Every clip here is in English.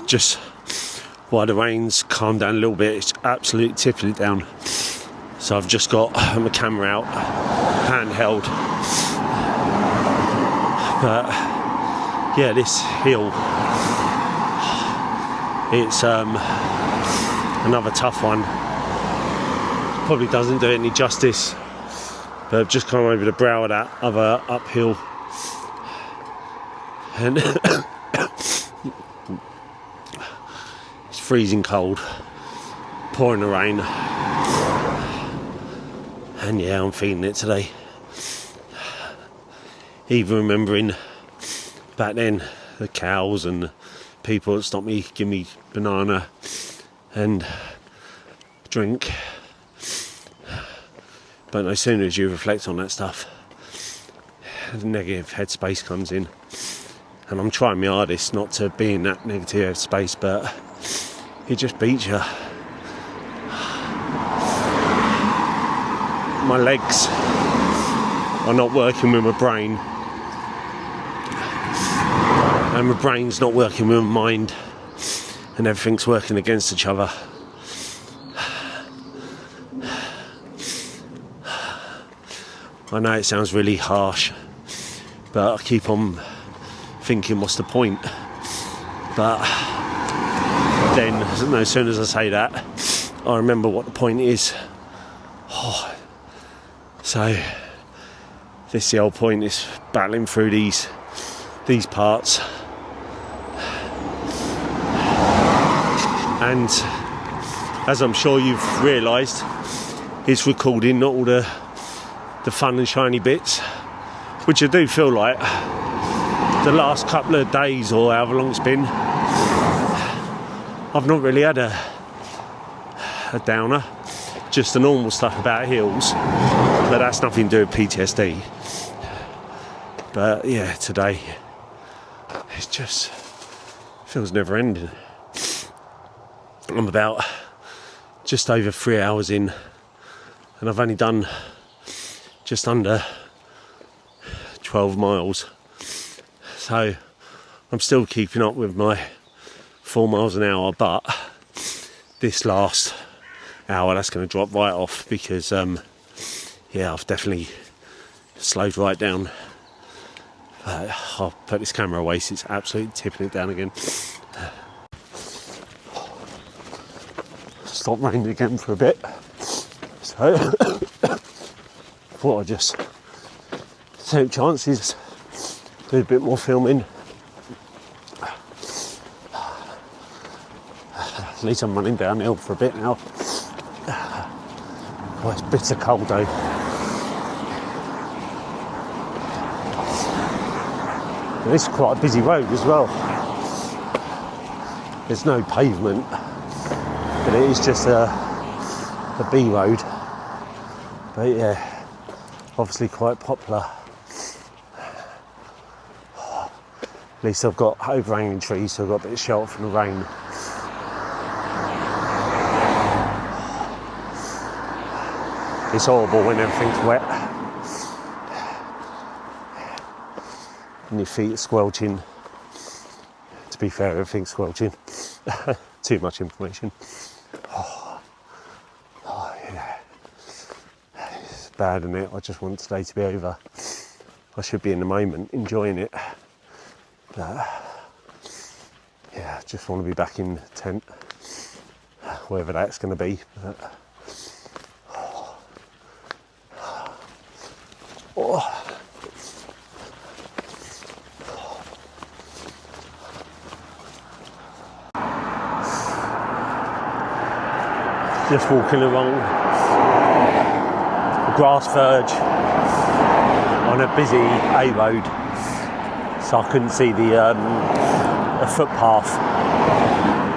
just while the rain's calmed down a little bit, it's absolutely tipping it down. So I've just got my camera out, handheld. But yeah, this hill, it's another tough one. Probably doesn't do it any justice, but I've just come over the brow of that other uphill, and it's freezing cold, pouring the rain, and yeah, I'm feeling it today. Even remembering back then the cows and the people that stopped me, give me banana and drink. But no sooner as you reflect on that stuff, the negative headspace comes in, and I'm trying my hardest not to be in that negative headspace, but it just beats you. My legs are not working with my brain, and my brain's not working with my mind, and everything's working against each other. I know it sounds really harsh, but I keep on thinking, what's the point? But then, as soon as I say that, I remember what the point is. Oh. So, this the whole point, is battling through these parts. And as I'm sure you've realised, it's recording not all the fun and shiny bits, which I do feel like the last couple of days or however long it's been, I've not really had a downer, just the normal stuff about hills, but that's nothing to do with PTSD. But yeah, today it just feels never ending. I'm about just over 3 hours in, and I've only done just under 12 miles, so I'm still keeping up with my 4 miles an hour, but this last hour that's going to drop right off, because yeah, I've definitely slowed right down. I'll put this camera away, so it's absolutely tipping it down again. Stopped raining again for a bit, so thought I'd just take chances, do a bit more filming. At least I'm running downhill for a bit now. Oh, it's bitter cold though. And this is quite a busy road as well. There's no pavement, but it is just a B road. But yeah, obviously quite popular. At least I've got overhanging trees, so I've got a bit of shelter from the rain. It's horrible when everything's wet and your feet are squelching. To be fair, everything's squelching. Too much information. Oh yeah. It's bad, isn't it? I just want today to be over. I should be in the moment, enjoying it. But yeah, I just want to be back in the tent, wherever that's going to be. But, just walking along the grass verge on a busy A road, so I couldn't see the footpath.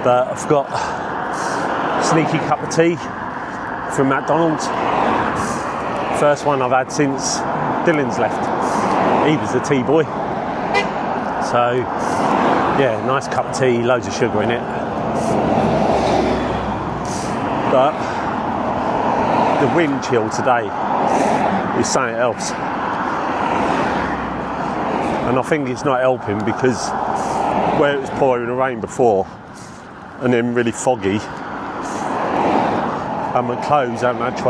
But I've got a sneaky cup of tea from McDonald's. First one I've had since Dylan's left. He was the tea boy. So yeah, nice cup of tea, loads of sugar in it. But the wind chill today is something else, and I think it's not helping because where it was pouring the rain before and then really foggy, and my clothes haven't had a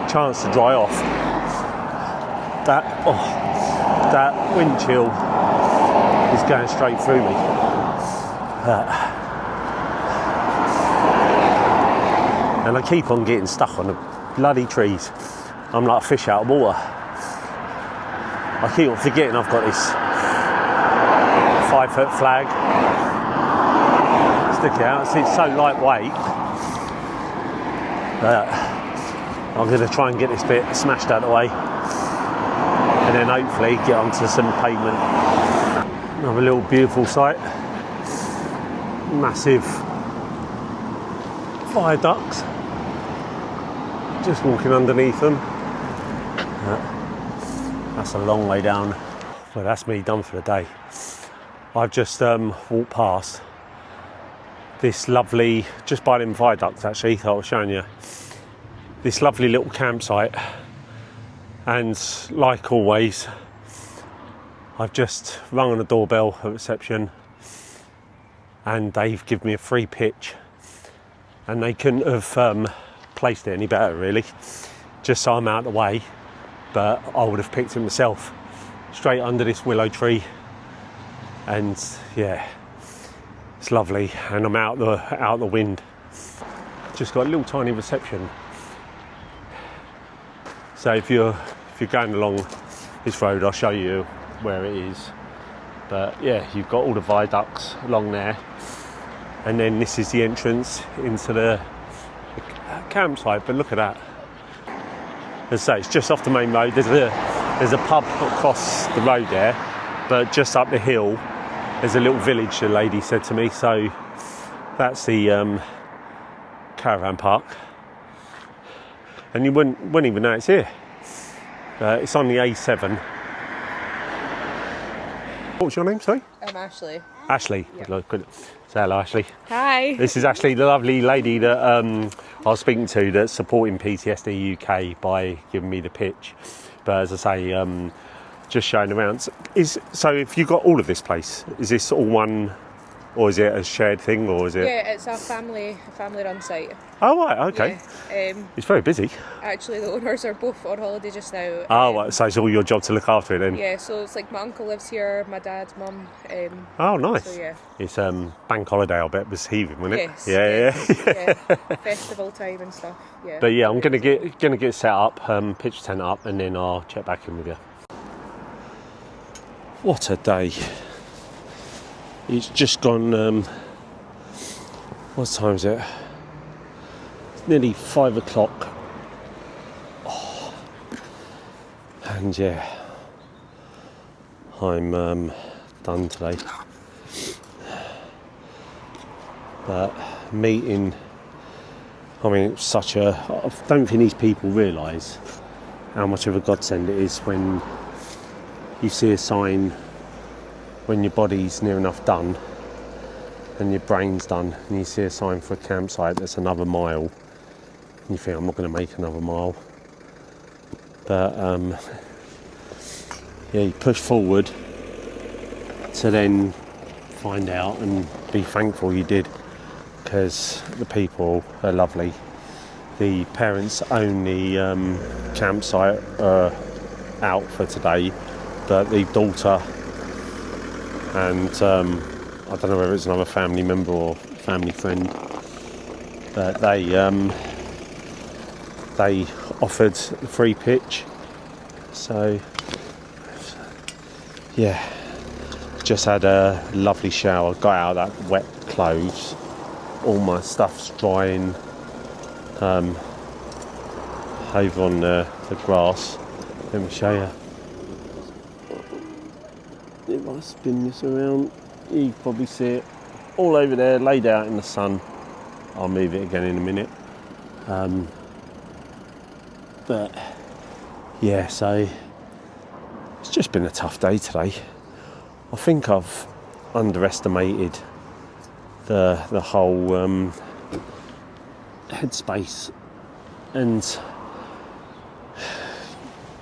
chance to dry off. That wind chill is going straight through me. And I keep on getting stuck on the bloody trees. I'm like a fish out of water. I keep on forgetting I've got this 5-foot flag sticking out. It's so lightweight that I'm going to try and get this bit smashed out of the way, and then hopefully get onto some pavement. Another little beautiful sight. Massive viaducts. Just walking underneath them. That's a long way down. Well, that's me done for the day. I've just walked past this lovely, just by them viaducts actually, that I was showing you, this lovely little campsite, and like always I've just rung on the doorbell at reception and they've given me a free pitch, and they couldn't have placed it any better really, just so I'm out of the way, but I would have picked it myself straight under this willow tree. And yeah, it's lovely, and I'm out the wind. Just got a little tiny reception. So if you're going along this road, I'll show you where it is. But yeah, you've got all the viaducts along there, and then this is the entrance into the campsite. But look at that. As I say, it's just off the main road. There's a pub across the road there, but just up the hill there's a little village, the lady said to me. So that's the caravan park, and you wouldn't even know it's here. It's on the A7. What was your name, sorry? I'm Ashley. Ashley. Yep. Say hello, Ashley. Hi. This is Ashley, the lovely lady that I was speaking to, that's supporting PTSD UK by giving me the pitch. But as I say, just showing around. So if you got all of this place, is this all one, or is it a shared thing, or is it? Yeah, it's a family-run site. Oh right, okay. Yeah. It's very busy. Actually, the owners are both on holiday just now. Oh, right, so it's all your job to look after it then? Yeah, so it's like my uncle lives here, my dad, mum. Oh, nice. So yeah. It's bank holiday, I bet, was heaving, wasn't it? Yes. Yeah. Festival time and stuff. Yeah. But yeah, I'm gonna get set up, pitch tent up, and then I'll check back in with you. What a day! It's just gone. What time is it? It's nearly 5 o'clock. Oh. And yeah, I'm done today. But meeting, I mean, it's I don't think these people realise how much of a godsend it is when you see a sign when your body's near enough done and your brain's done, and you see a sign for a campsite that's another mile, and you think, I'm not going to make another mile. But yeah, you push forward to then find out and be thankful you did, because the people are lovely. The parents own the campsite out for today, but the daughter and I don't know whether it's another family member or family friend, but they offered the free pitch. So yeah, just had a lovely shower, got out of that wet clothes, all my stuff's drying over on the grass. Let me show you. If I spin this around, you can probably see it all over there, laid out in the sun. I'll move it again in a minute. But yeah, so it's just been a tough day today. I think I've underestimated the whole headspace and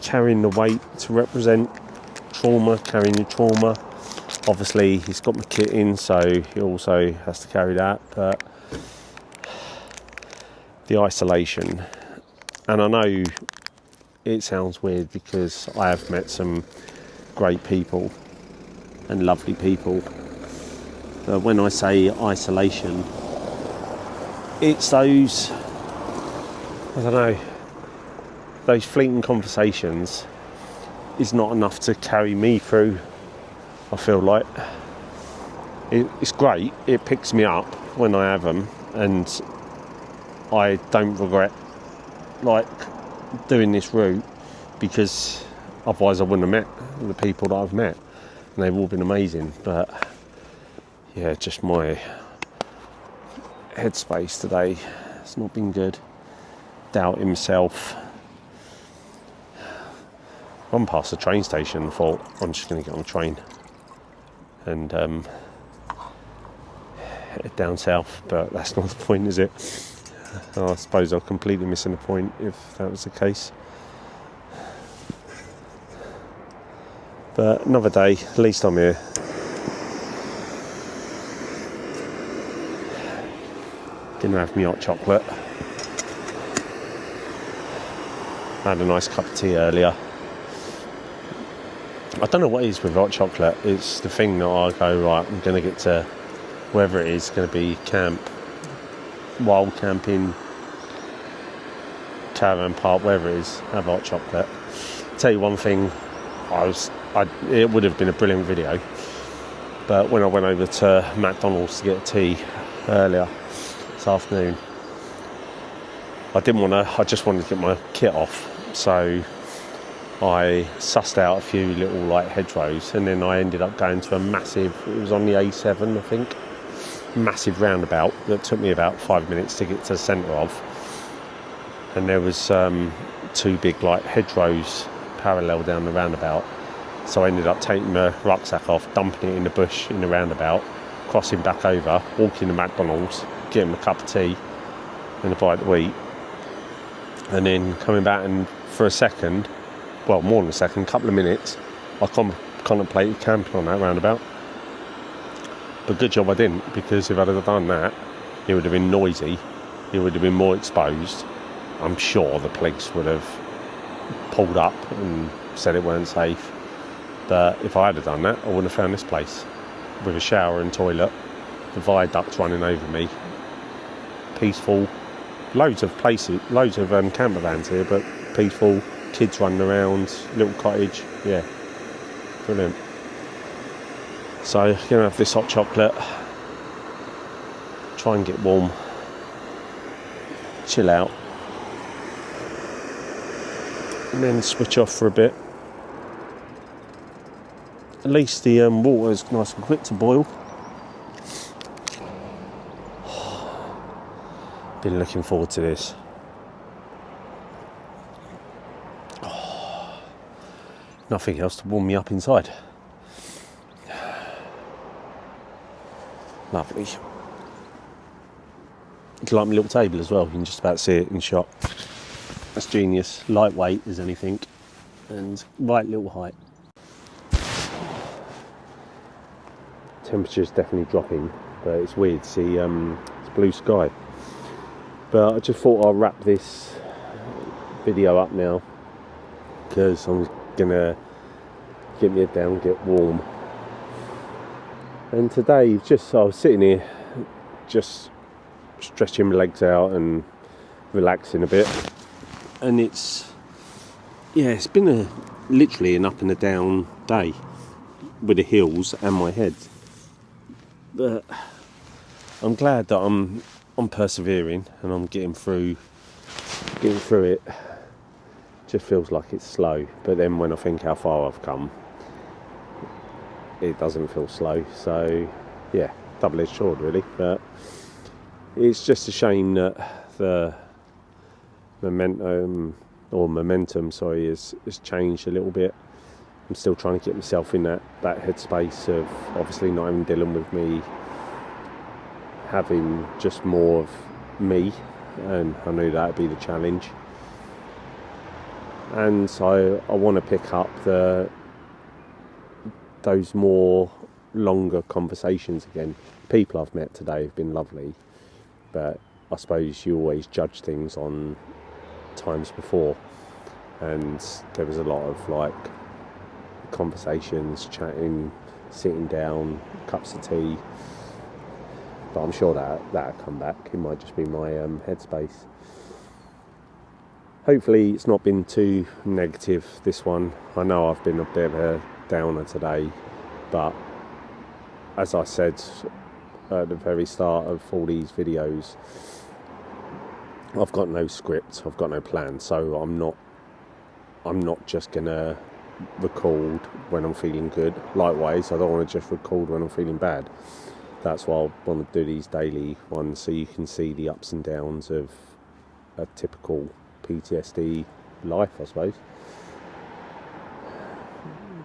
carrying the weight to represent trauma, carrying your trauma, Obviously he's got my kit in, so he also has to carry that, but the isolation, and I know it sounds weird because I have met some great people and lovely people, but when I say isolation, it's those, I don't know, those fleeting conversations is not enough to carry me through. I feel like it's great, it picks me up when I have them, and I don't regret like doing this route, because otherwise I wouldn't have met the people that I've met, and they've all been amazing. But yeah, just my headspace today, it's not been good. Doubting myself. Run past the train station and thought, I'm just going to get on the train and head down south, but that's not the point, is it? I suppose I'm completely missing the point if that was the case. But another day, at least I'm here. Gonna have me hot chocolate. I had a nice cup of tea earlier. I don't know what it is with hot chocolate. It's the thing that I go, right, I'm going to get to wherever it is, going to be camp, wild camping, caravan park, wherever it is, have hot chocolate. Tell you one thing, it would have been a brilliant video, but when I went over to McDonald's to get a tea earlier this afternoon, I just wanted to get my kit off, so I sussed out a few little like hedgerows, and then I ended up going to a massive, it was on the A7 I think, massive roundabout that took me about 5 minutes to get to the centre of, and there was two big like hedgerows parallel down the roundabout, so I ended up taking my rucksack off, dumping it in the bush in the roundabout, crossing back over, walking to McDonald's, getting a cup of tea and a bite to eat, and then coming back, and for a second, well, more than a second, couple of minutes, I contemplated camping on that roundabout. But good job I didn't, because if I'd have done that, it would have been noisy, it would have been more exposed. I'm sure the police would have pulled up and said it weren't safe. But if I had done that, I wouldn't have found this place with a shower and toilet, the viaduct running over me, peaceful, loads of camper vans here, but peaceful, kids running around, little cottage, yeah, brilliant. So I'm going to have this hot chocolate, try and get warm, chill out, and then switch off for a bit. At least the water is nice and quick to boil. Been looking forward to this. Nothing else to warm me up inside. Lovely. It's like my little table as well. You can just about see it in shot. That's genius. Lightweight as anything, and right little height. Temperature's definitely dropping, but it's weird to see it's blue sky. But I just thought I'll wrap this video up now, because I'm gonna get my head down, get warm. And today, I was sitting here just stretching my legs out and relaxing a bit, and it's been literally an up and a down day with the hills and my head. But I'm glad that I'm persevering and I'm getting through it. Just feels like it's slow, but then when I think how far I've come, it doesn't feel slow. So yeah, double-edged sword really. But it's just a shame that the momentum has changed a little bit. I'm still trying to get myself in that headspace of obviously not even dealing with me, having just more of me, and I knew that would be the challenge. And so I want to pick up those more longer conversations again. People I've met today have been lovely, but I suppose you always judge things on times before, and there was a lot of like conversations, chatting, sitting down, cups of tea, but I'm sure that'll come back. It might just be my headspace. Hopefully it's not been too negative, this one. I know I've been a bit of a downer today, but as I said at the very start of all these videos, I've got no script, I've got no plan, so I'm not just gonna record when I'm feeling good. Likewise, I don't want to just record when I'm feeling bad. That's why I want to do these daily ones, so you can see the ups and downs of a typical PTSD life, I suppose.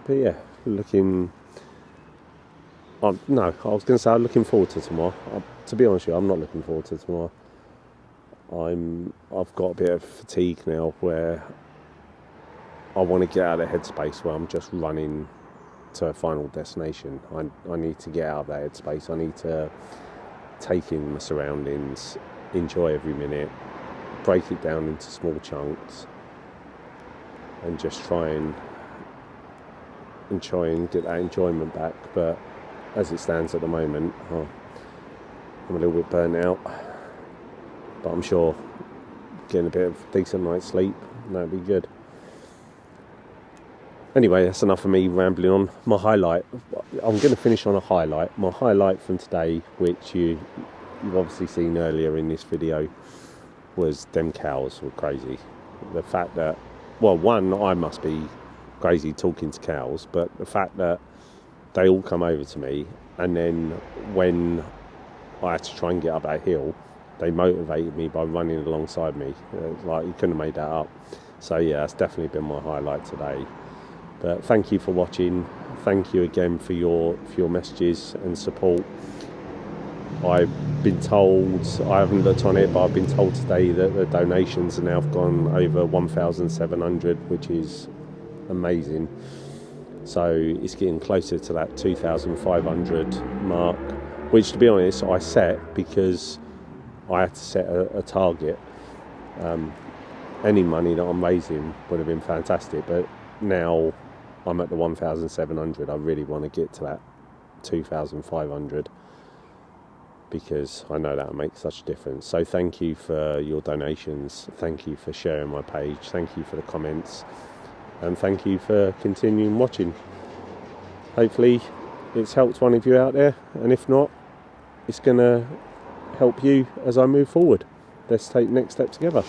But yeah, I was going to say I'm looking forward to tomorrow. To be honest with you, I'm not looking forward to tomorrow. I've got a bit of fatigue now, where I want to get out of the headspace where I'm just running to a final destination. I need to get out of that headspace. I need to take in my surroundings, enjoy every minute, break it down into small chunks, and just try and get that enjoyment back. But as it stands at the moment, I'm a little bit burnt out, but I'm sure getting a bit of decent night's sleep, that'd be good. Anyway, that's enough of me rambling on. My highlight, I'm going to finish on a highlight. My highlight from today, which you've obviously seen earlier in this video, was them cows were crazy. The fact that, well, one, I must be crazy talking to cows, but the fact that they all come over to me, and then when I had to try and get up that hill, they motivated me by running alongside me. Like, you couldn't have made that up. So yeah, that's definitely been my highlight today. But thank you for watching. Thank you again for your messages and support. I've been told, I haven't looked on it, but I've been told today that the donations are now gone over 1,700, which is amazing. So it's getting closer to that 2,500 mark, which, to be honest, I set because I had to set a target. Any money that I'm raising would have been fantastic, but now I'm at the 1,700. I really want to get to that 2,500 because I know that'll make such a difference. So thank you for your donations. Thank you for sharing my page. Thank you for the comments. And thank you for continuing watching. Hopefully it's helped one of you out there. And if not, it's going to help you as I move forward. Let's take the next step together.